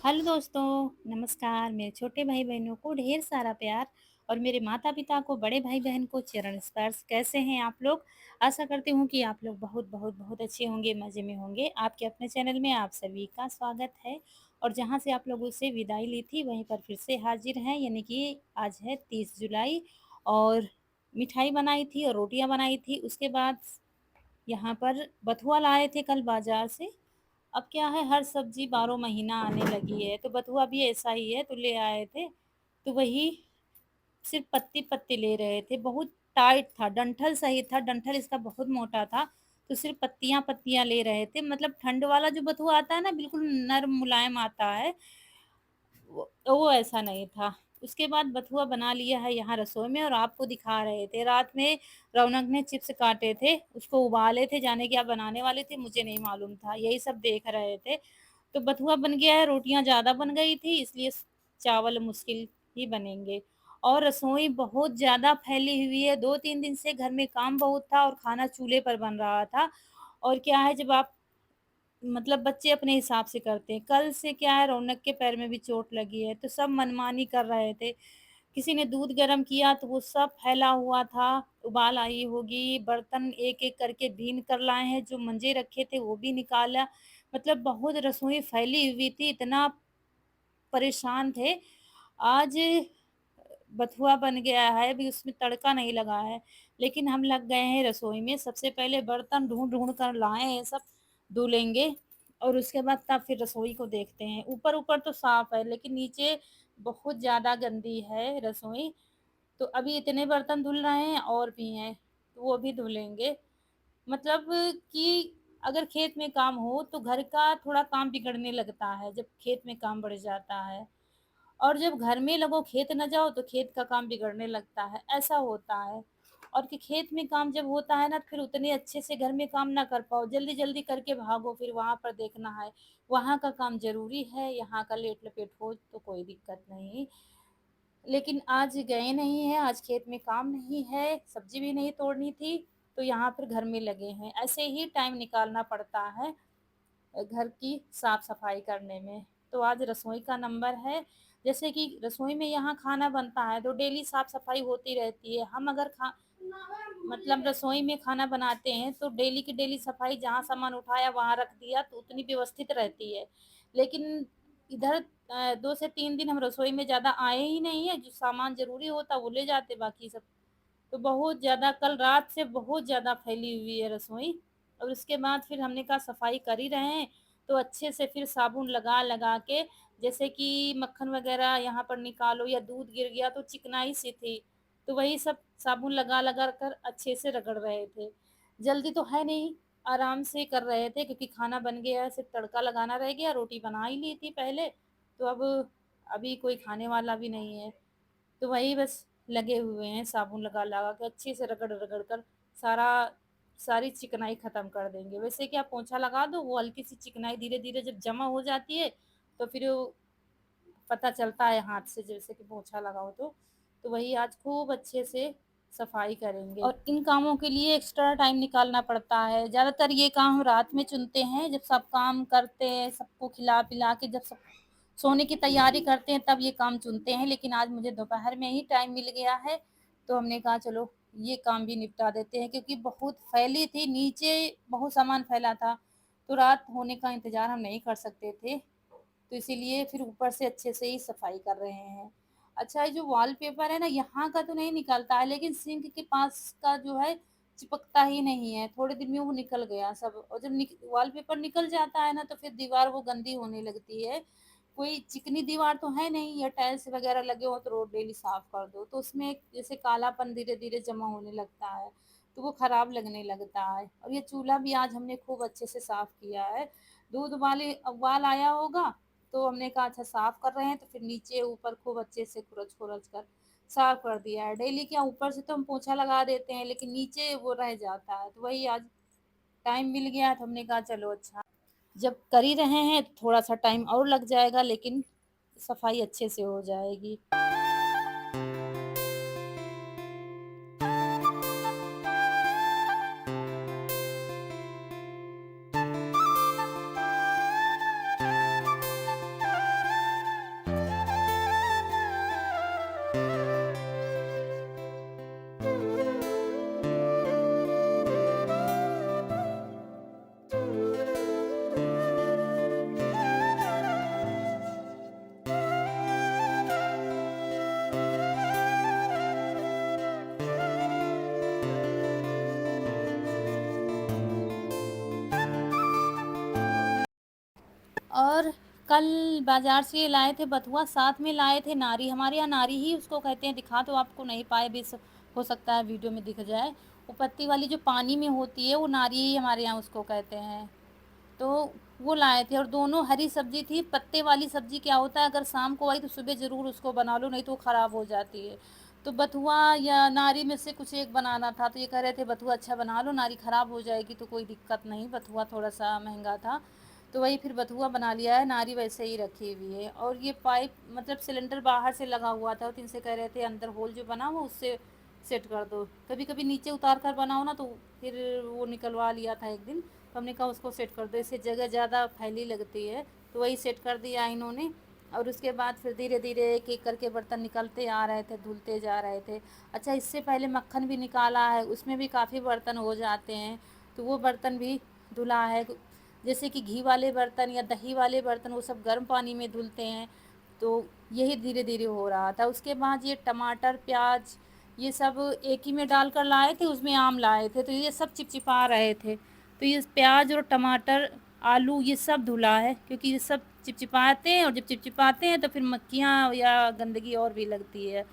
Hello दोस्तों, नमस्कार। मेरे छोटे भाई बहनों को ढेर सारा प्यार और मेरे माता पिता को, बड़े भाई बहन को चरण स्पर्श। कैसे हैं आप लोग? आशा करती हूँ कि आप लोग बहुत बहुत बहुत अच्छे होंगे, मज़े में होंगे। आपके अपने चैनल में आप सभी का स्वागत है। और जहाँ से आप लोगों से विदाई ली थी वहीं पर फिर से हाजिर हैं, यानी कि आज है 30 जुलाई। और मिठाई बनाई थी और रोटियां बनाई थी। उसके बाद यहाँ पर बथुआ लाए थे कल बाजार से। अब क्या है, हर सब्जी 12 महीना आने लगी है, तो बथुआ भी ऐसा ही है, तो ले आए थे। तो वही सिर्फ पत्ती पत्ती ले रहे थे। बहुत टाइट था, डंठल सही था, डंठल इसका बहुत मोटा था। तो सिर्फ पत्तियां पत्तियां ले रहे थे। मतलब ठंड वाला जो बथुआ आता है ना, बिल्कुल नरम मुलायम आता है, वो ऐसा नहीं था। उसके बाद बथुआ बना लिया है यहाँ रसोई में, और आपको दिखा रहे थे। रात में रौनक ने चिप्स काटे थे, उसको उबाले थे, जाने क्या बनाने वाले थे मुझे नहीं मालूम था, यही सब देख रहे थे। तो बथुआ बन गया है, रोटियां ज्यादा बन गई थी, इसलिए चावल मुश्किल ही बनेंगे। और रसोई बहुत ज्यादा फैली हुई है, 2-3 दिन से घर में काम बहुत था और खाना चूल्हे पर बन रहा था। और क्या है, जब आप मतलब बच्चे अपने हिसाब से करते हैं। कल से क्या है, रौनक के पैर में भी चोट लगी है, तो सब मनमानी कर रहे थे। किसी ने दूध गर्म किया तो वो सब फैला हुआ था, उबाल आई होगी। बर्तन एक एक करके भीन कर लाए हैं, जो मंजे रखे थे वो भी निकाला। मतलब बहुत रसोई फैली हुई थी, इतना परेशान थे। आज बथुआ बन गया है, अभी उसमें तड़का नहीं लगा है, लेकिन हम लग गए हैं रसोई में। सबसे पहले बर्तन ढूंढ ढूंढ कर लाए हैं, सब धुलेंगे। और उसके बाद तब फिर रसोई को देखते हैं। ऊपर ऊपर तो साफ है, लेकिन नीचे बहुत ज्यादा गंदी है रसोई। तो अभी इतने बर्तन धुल रहे हैं और भी हैं, तो वो भी धुलेंगे। मतलब कि अगर खेत में काम हो तो घर का थोड़ा काम बिगड़ने लगता है, जब खेत में काम बढ़ जाता है। और जब घर में लगो, खेत न जाओ, तो खेत का काम बिगड़ने लगता है, ऐसा होता है। और कि खेत में काम जब होता है ना, फिर उतने अच्छे से घर में काम ना कर पाओ, जल्दी जल्दी करके भागो, फिर वहां पर देखना है। वहां का काम जरूरी है, यहाँ का लेट लपेट हो तो कोई दिक्कत नहीं। लेकिन आज गए नहीं है, आज खेत में काम नहीं है, सब्जी भी नहीं तोड़नी थी। तो यहाँ पर घर में लगे हैं, ऐसे ही टाइम निकालना पड़ता है घर की साफ सफाई करने में। तो आज रसोई का नंबर है। जैसे कि रसोई में यहाँ खाना बनता है तो डेली साफ सफाई होती रहती है। हम अगर खा मतलब रसोई में खाना बनाते हैं तो डेली की डेली सफाई, जहाँ सामान उठाया वहां रख दिया, तो उतनी व्यवस्थित रहती है। लेकिन इधर 2 से 3 दिन हम रसोई में ज्यादा आए ही नहीं है, जो सामान जरूरी होता वो ले जाते, बाकी सब तो बहुत ज़्यादा कल रात से बहुत ज़्यादा फैली हुई है रसोई। और उसके बाद फिर हमने कहा सफाई कर ही रहे हैं, तो अच्छे से फिर साबुन लगा लगा के, जैसे कि मक्खन वगैरह यहाँ पर निकालो या दूध गिर गया तो चिकनाई सी थी, तो वही सब साबुन लगा लगा कर अच्छे से रगड़ रहे थे। जल्दी तो है नहीं, आराम से कर रहे थे, क्योंकि खाना बन गया है, सिर्फ तड़का लगाना रह गया। रोटी बना ही ली थी पहले, तो अब अभी कोई खाने वाला भी नहीं है। तो वही बस लगे हुए हैं, साबुन लगा लगा के अच्छे से रगड़ रगड़ कर सारा सारी चिकनाई खत्म कर देंगे। वैसे क्या, पोंछा लगा दो, वो हल्की सी चिकनाई धीरे धीरे जब जमा हो जाती है, तो फिर वो पता चलता है हाथ से, जैसे कि पोंछा लगाओ तो वही आज खूब अच्छे से सफाई करेंगे। और इन कामों के लिए एक्स्ट्रा टाइम निकालना पड़ता है। ज़्यादातर ये काम हम रात में चुनते हैं, जब सब काम करते हैं, सबको खिला पिला के जब सब सोने की तैयारी करते हैं, तब ये काम चुनते हैं। लेकिन आज मुझे दोपहर में ही टाइम मिल गया है, तो हमने कहा चलो ये काम भी निपटा देते हैं, क्योंकि बहुत फैली थी, नीचे बहुत सामान फैला था, तो रात होने का इंतजार हम नहीं कर सकते थे। तो इसीलिए फिर ऊपर से अच्छे से ही सफाई कर रहे हैं। अच्छा, ये जो वॉलपेपर है ना, यहाँ का तो नहीं निकलता है, लेकिन सिंक के पास का जो है चिपकता ही नहीं है। थोड़े दिन में वो निकल गया सब। और जब वॉलपेपर निकल जाता है ना, तो फिर दीवार वो गंदी होने लगती है। कोई चिकनी दीवार तो है नहीं, या टाइल्स वगैरह लगे हो तो रोज डेली साफ कर दो, तो उसमें जैसे कालापन धीरे धीरे जमा होने लगता है, तो वो खराब लगने लगता है। और ये चूल्हा भी आज हमने खूब अच्छे से साफ किया है। दूध उबाले उबाल आया होगा, तो हमने कहा अच्छा साफ कर रहे हैं, तो फिर नीचे ऊपर खूब अच्छे से खुरच खुरच कर साफ कर दिया है। डेली क्या, ऊपर से तो हम पोछा लगा देते हैं, लेकिन नीचे वो रह जाता है, तो वही आज टाइम मिल गया, तो हमने कहा चलो अच्छा, जब कर ही रहे हैं थोड़ा सा टाइम और लग जाएगा, लेकिन सफाई अच्छे से हो जाएगी। और कल बाज़ार से ये लाए थे बथुआ, साथ में लाए थे नारी। हमारे यहाँ नारी ही उसको कहते हैं, दिखा तो आपको नहीं पाए भी, हो सकता है वीडियो में दिख जाए। वो पत्ती वाली जो पानी में होती है वो नारी ही हमारे यहाँ उसको कहते हैं। तो वो लाए थे, और दोनों हरी सब्जी थी। पत्ते वाली सब्जी क्या होता है, अगर शाम को आई तो सुबह ज़रूर उसको बना लो, नहीं तो वो ख़राब हो जाती है। तो बथुआ या नारी में से कुछ एक बनाना था, तो ये कह रहे थे बथुआ अच्छा बना लो, नारी ख़राब हो जाएगी तो कोई दिक्कत नहीं। बथुआ थोड़ा सा महंगा था, तो वही फिर बथुआ बना लिया है, नारी वैसे ही रखी हुई है। और ये पाइप मतलब सिलेंडर बाहर से लगा हुआ था, तो इनसे कह रहे थे अंदर होल जो बना हुआ उससे सेट कर दो। कभी कभी नीचे उतार कर बनाओ ना, तो फिर वो निकलवा लिया था एक दिन, तो हमने कहा उसको सेट कर दो, इससे जगह ज़्यादा फैली लगती है। तो वही सेट कर दिया इन्होंने। और उसके बाद फिर धीरे धीरे एक एक करके बर्तन निकलते आ रहे थे, धुलते जा रहे थे। अच्छा, इससे पहले मक्खन भी निकाला है, उसमें भी काफ़ी बर्तन हो जाते हैं, तो वो बर्तन भी धुला है। जैसे कि घी वाले बर्तन या दही वाले बर्तन, वो सब गर्म पानी में धुलते हैं। तो यही धीरे धीरे हो रहा था। उसके बाद ये टमाटर प्याज ये सब एक ही में डालकर लाए थे, उसमें आम लाए थे, तो ये सब चिपचिपा रहे थे। तो ये प्याज और टमाटर आलू ये सब धुला है, क्योंकि ये सब चिपचिपाते हैं, और जब चिपचिपाते हैं तो फिर मक्खियाँ या गंदगी और भी लगती है,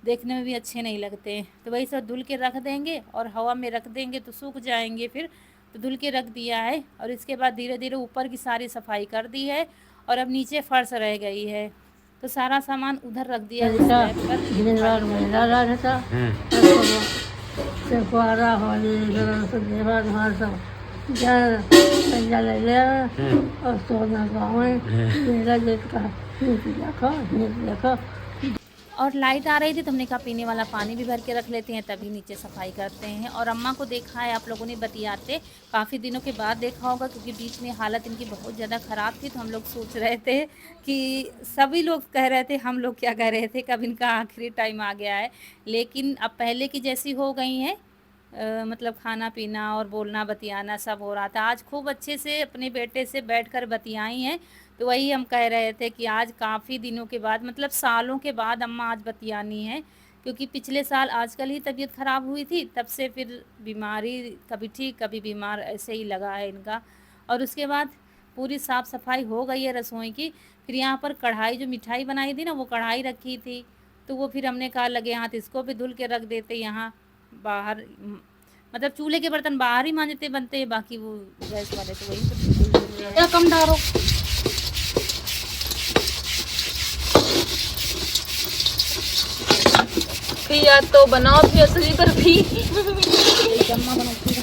देखने में भी अच्छे नहीं लगते हैं। तो वही सब धुल के रख देंगे, और हवा में रख देंगे तो सूख जाएंगे फिर। तो धुल के रख दिया है, और इसके बाद धीरे धीरे ऊपर की सारी सफाई कर दी है, और अब नीचे फर्श रह गई है, तो सारा सामान उधर रख दिया है स्लैब पर, खाली कर दिया है। Sefuara holi gana sejeva ngasa jana penjala le ostona gawe mera jetka ni देखा और लाइट आ रही थी, तो हमने कहा पीने वाला पानी भी भर के रख लेते हैं, तभी नीचे सफाई करते हैं। और अम्मा को देखा है आप लोगों ने बतियाते, काफ़ी दिनों के बाद देखा होगा, क्योंकि बीच में हालत इनकी बहुत ज़्यादा ख़राब थी। तो हम लोग सोच रहे थे कि सभी लोग कह रहे थे, हम लोग क्या कह रहे थे, कब इनका आखिरी टाइम आ गया है। लेकिन अब पहले की जैसी हो गई हैं, मतलब खाना पीना और बोलना बतियाना सब हो रहा था। आज खूब अच्छे से अपने बेटे से बैठकर बतियाई हैं। तो वही हम कह रहे थे कि आज काफ़ी दिनों के बाद, मतलब सालों के बाद अम्मा आज बतियानी है, क्योंकि पिछले साल आजकल ही तबीयत ख़राब हुई थी, तब से फिर बीमारी कभी ठीक कभी बीमार ऐसे ही लगा है इनका। और उसके बाद पूरी साफ़ सफाई हो गई है रसोई की। फिर यहाँ पर कढ़ाई जो मिठाई बनाई थी ना, वो कढ़ाई रखी थी, तो वो फिर हमने कहा लगे हाथ इसको भी धुल के रख देते यहाँ बाहर। मतलब चूल्हे के बर्तन बाहर ही मांजते बनते हैं, बाकी वो गैस वाले तो वहीं पर धुल देते हैं। क्या कम डारो या तो बनाओ फिर असली बर्फी जम्मा बनाती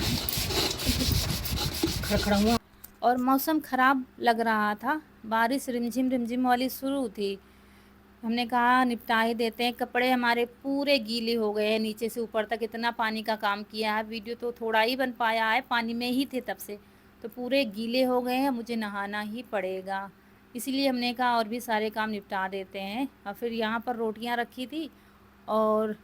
खड़खड़ा और मौसम ख़राब लग रहा था, बारिश रिमझिम रिमझिम वाली शुरू थी। हमने कहा निपटा ही देते हैं, कपड़े हमारे पूरे गीले हो गए हैं नीचे से ऊपर तक, इतना पानी का काम किया है। वीडियो तो थोड़ा ही बन पाया है, पानी में ही थे तब से, तो पूरे गीले हो गए हैं, मुझे नहाना ही पड़ेगा। इसीलिए हमने कहा और भी सारे काम निपटा देते हैं। और फिर यहाँ पर रोटियाँ रखी थी और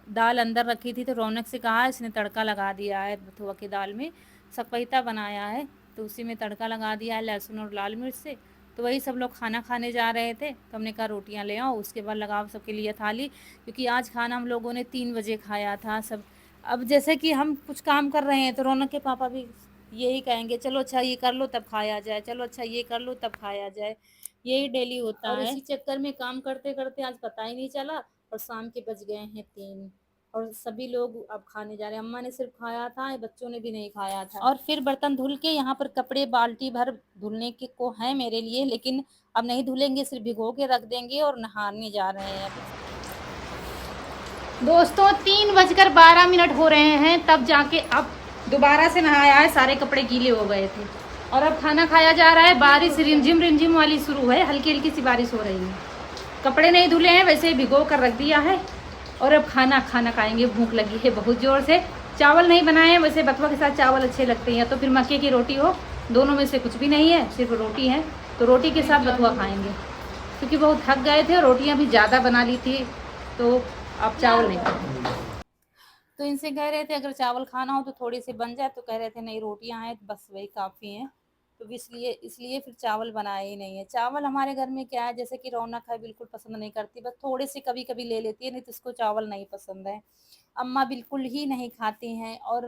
दाल अंदर रखी थी, तो रौनक से कहा इसने तड़का लगा दिया है बथुआ की दाल में, सकपैता बनाया है, तो उसी में तड़का लगा दिया है लहसुन और लाल मिर्च से। तो वही सब लोग खाना खाने जा रहे थे, तो हमने कहा रोटियां ले आओ, उसके बाद लगाओ सबके लिए थाली, क्योंकि आज खाना हम लोगों ने 3 बजे खाया था सब। अब जैसे कि हम कुछ काम कर रहे हैं, तो रौनक के पापा भी यही कहेंगे चलो अच्छा ये कर लो तब खाया जाए, चलो अच्छा ये कर लो तब खाया जाए, यही डेली होता है। इसी चक्कर में काम करते करते आज पता ही नहीं चला, और शाम के बज गए हैं 3, और सभी लोग अब खाने जा रहे हैं। अम्मा ने सिर्फ खाया था, बच्चों ने भी नहीं खाया था। और फिर बर्तन धुल के यहाँ पर कपड़े बाल्टी भर धुलने के को हैं मेरे लिए, लेकिन अब नहीं धुलेंगे, सिर्फ भिगो के रख देंगे, और नहाने जा रहे हैं अभी। दोस्तों 3:12 हो रहे हैं, तब जाके अब दोबारा से नहाया है, सारे कपड़े गीले हो गए थे। और अब खाना खाया जा रहा है। बारिश रिमझिम रिमझिम वाली शुरू है, हल्की हल्की सी बारिश हो रही है। कपड़े नहीं धुले हैं, वैसे ही भिगो कर रख दिया है। और अब खाना खाएंगे, भूख लगी है बहुत ज़ोर से। चावल नहीं बनाए हैं, वैसे बथुआ के साथ चावल अच्छे लगते हैं, तो फिर मक्के की रोटी हो, दोनों में से कुछ भी नहीं है, सिर्फ रोटी है, तो रोटी के साथ बथुआ खाएंगे, क्योंकि बहुत थक गए थे और रोटियाँ भी ज़्यादा बना ली थी, तो अब चावल नहीं खाएंगे। तो इनसे कह रहे थे अगर चावल खाना हो तो थोड़ी सी बन जाए, तो कह रहे थे नहीं रोटियां हैं बस वही काफ़ी हैं, तो इसलिए इसलिए फिर चावल बनाए ही नहीं है। चावल हमारे घर में क्या है, जैसे कि रौनक है बिल्कुल पसंद नहीं करती, बस थोड़े से कभी कभी ले लेती है, नहीं तो इसको चावल नहीं पसंद है। अम्मा बिल्कुल ही नहीं खाती हैं, और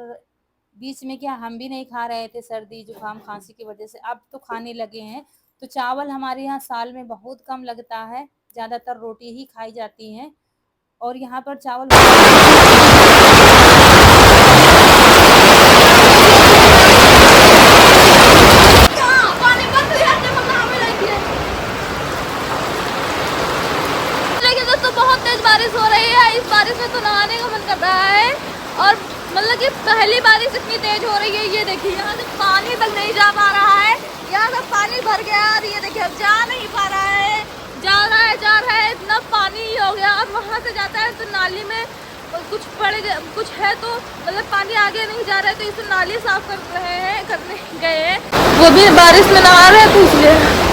बीच में क्या हम भी नहीं खा रहे थे, सर्दी जुकाम खांसी की वजह से, अब तो खाने लगे हैं। तो चावल हमारे यहाँ साल में बहुत कम लगता है, ज़्यादातर रोटी ही खाई जाती हैं और यहाँ पर चावल देखिए दोस्तों, बहुत तेज बारिश हो रही है। इस बारिश में तो नहाने का मन कर रहा है और मतलब कि पहली बारिश इतनी तेज हो रही है। ये देखिए यहाँ से पानी तक नहीं जा पा रहा है, यहाँ से पानी भर गया और ये देखिए अब जा नहीं पा रहा है, जा रहा है, इतना पानी हो गया। अब वहाँ से जाता है तो नाली में कुछ है तो मतलब पानी आगे नहीं जा रहा है, तो इसे नाली साफ करने गए हैं, वो भी बारिश में नहा रहे हैं तो इसलिए।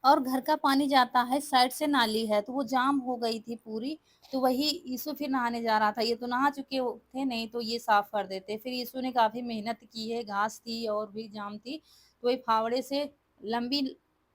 और घर का पानी जाता है, साइड से नाली है तो वो जाम हो गई थी पूरी। तो वही यीशु फिर नहाने जा रहा था, ये तो नहा चुके थे, नहीं तो ये साफ कर देते। फिर यीशु ने काफी मेहनत की है, घास थी और भी जाम थी, तो वही फावड़े से, लंबी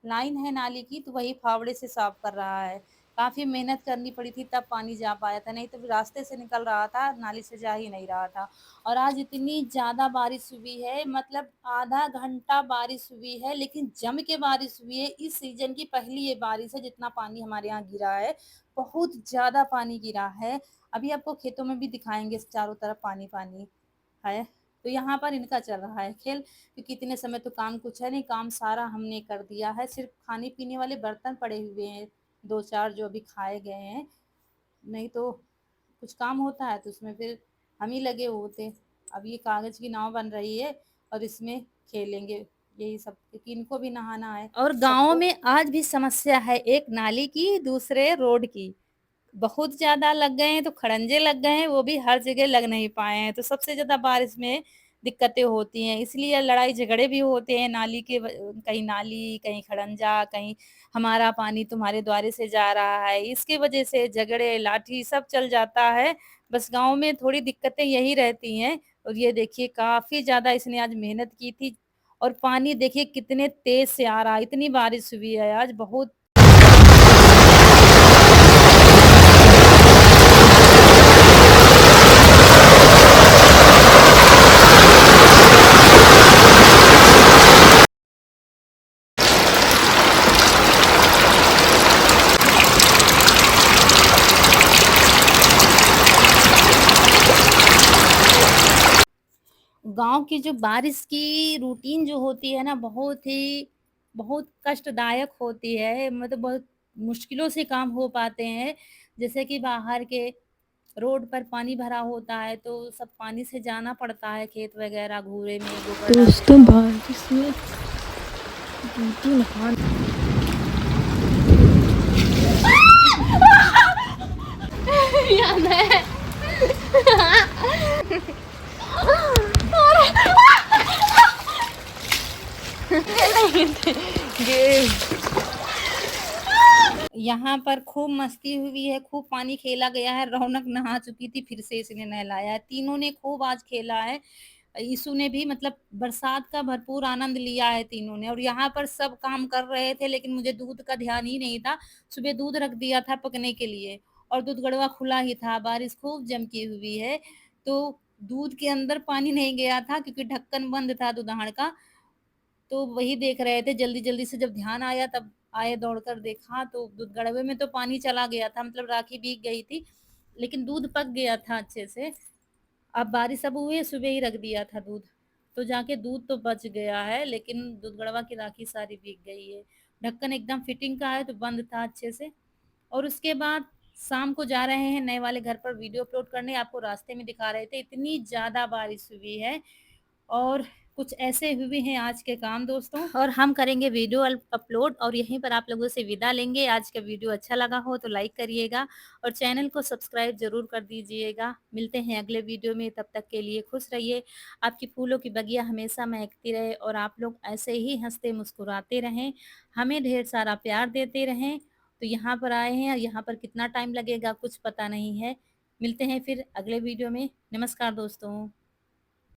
लाइन है नाली की, तो वही फावड़े से साफ कर रहा है। काफी मेहनत करनी पड़ी थी तब पानी जा पाया था, नहीं तो रास्ते से निकल रहा था, नाली से जा ही नहीं रहा था। और आज इतनी ज़्यादा बारिश हुई है, मतलब आधा घंटा बारिश हुई है, लेकिन जम के बारिश हुई है। इस सीज़न की पहली ये बारिश है जितना पानी हमारे यहाँ गिरा है, बहुत ज़्यादा पानी गिरा है। अभी आपको खेतों में भी दिखाएँगे, चारों तरफ पानी-पानी है। तो यहाँ पर इनका चल रहा है खेल, क्योंकि इतने समय तो काम कुछ है नहीं, काम सारा हमने कर दिया है। सिर्फ़ खाने-पीने वाले बर्तन पड़े हुए हैं, 2-4 जो अभी खाए गए हैं, नहीं तो कुछ काम होता है तो उसमें फिर हम ही लगे होते। अब ये कागज की नाव बन रही है और इसमें खेलेंगे, यही सब, क्योंकि इनको भी नहाना है। और गाँव में आज भी समस्या है, एक नाली की, दूसरे रोड की। बहुत ज़्यादा लग गए हैं तो खड़ंजे लग गए हैं, वो भी हर जगह लग नहीं पाए हैं। तो सबसे ज़्यादा बारिश में दिक्कतें होती हैं, इसलिए लड़ाई झगड़े भी होते हैं नाली के कहीं नाली, कहीं खड़ंजा, कहीं हमारा पानी तुम्हारे द्वारे से जा रहा है। इसकी वजह से झगड़े, लाठी सब चल जाता है। बस गाँव में थोड़ी दिक्कतें यही रहती हैं। और ये देखिए काफ़ी ज़्यादा इसने आज मेहनत की थी और पानी देखिए कितने तेज़ से आ रहा है। इतनी बारिश हुई है आज, बहुत। गाँव की जो बारिश की रूटीन जो होती है ना, बहुत कष्टदायक होती है, मतलब बहुत मुश्किलों से काम हो पाते हैं। जैसे कि बाहर के रोड पर पानी भरा होता है तो सब पानी से जाना पड़ता है, खेत वगैरह घूरे में गोबर डालने। दोस्तों बारिश में दीदी नहा याद है। यहाँ पर खूब मस्ती हुई है, खूब पानी खेला गया है। रौनक नहा चुकी थी, फिर से इसने नहलाया है। तीनों ने खूब आज खेला है। यीशु ने भी, मतलब बरसात का भरपूर आनंद लिया है तीनों ने। और यहाँ पर सब काम कर रहे थे, लेकिन मुझे दूध का ध्यान ही नहीं था। सुबह दूध रख दिया था पकने के लिए और दूध गड़वा खुला ही था। बारिश खूब जम की हुई है, तो दूध के अंदर पानी नहीं गया था क्योंकि ढक्कन बंद था दूधाण का। तो वही देख रहे थे, जल्दी-जल्दी से जब ध्यान आया तब आए दौड़कर देखा तो दूध गड़वे में तो पानी चला गया था, मतलब राखी भीग गई थी, लेकिन दूध पक गया था अच्छे से। अब बारिश अब हुई है, सुबह ही रख दिया था दूध, तो जाके दूध तो बच गया है, लेकिन दूध गड़वा की राखी सारी भीग गई है। ढक्कन एकदम फिटिंग का है तो बंद था अच्छे से। और उसके बाद शाम को जा रहे हैं नए वाले घर पर वीडियो अपलोड करने, आपको रास्ते में दिखा रहे थे, इतनी ज़्यादा बारिश हुई है। और कुछ ऐसे हुए हैं आज के काम दोस्तों, और हम करेंगे वीडियो अपलोड और यहीं पर आप लोगों से विदा लेंगे। आज का वीडियो अच्छा लगा हो तो लाइक करिएगा और चैनल को सब्सक्राइब जरूर कर दीजिएगा। मिलते हैं अगले वीडियो में, तब तक के लिए खुश रहिए। आपकी फूलों की बगिया हमेशा महकती रहे और आप लोग ऐसे ही हंसते मुस्कुराते रहें, हमें ढेर सारा प्यार देते रहें। तो यहाँ पर आए हैं और यहाँ पर कितना टाइम लगेगा कुछ पता नहीं है। मिलते हैं फिर अगले वीडियो में। नमस्कार दोस्तों।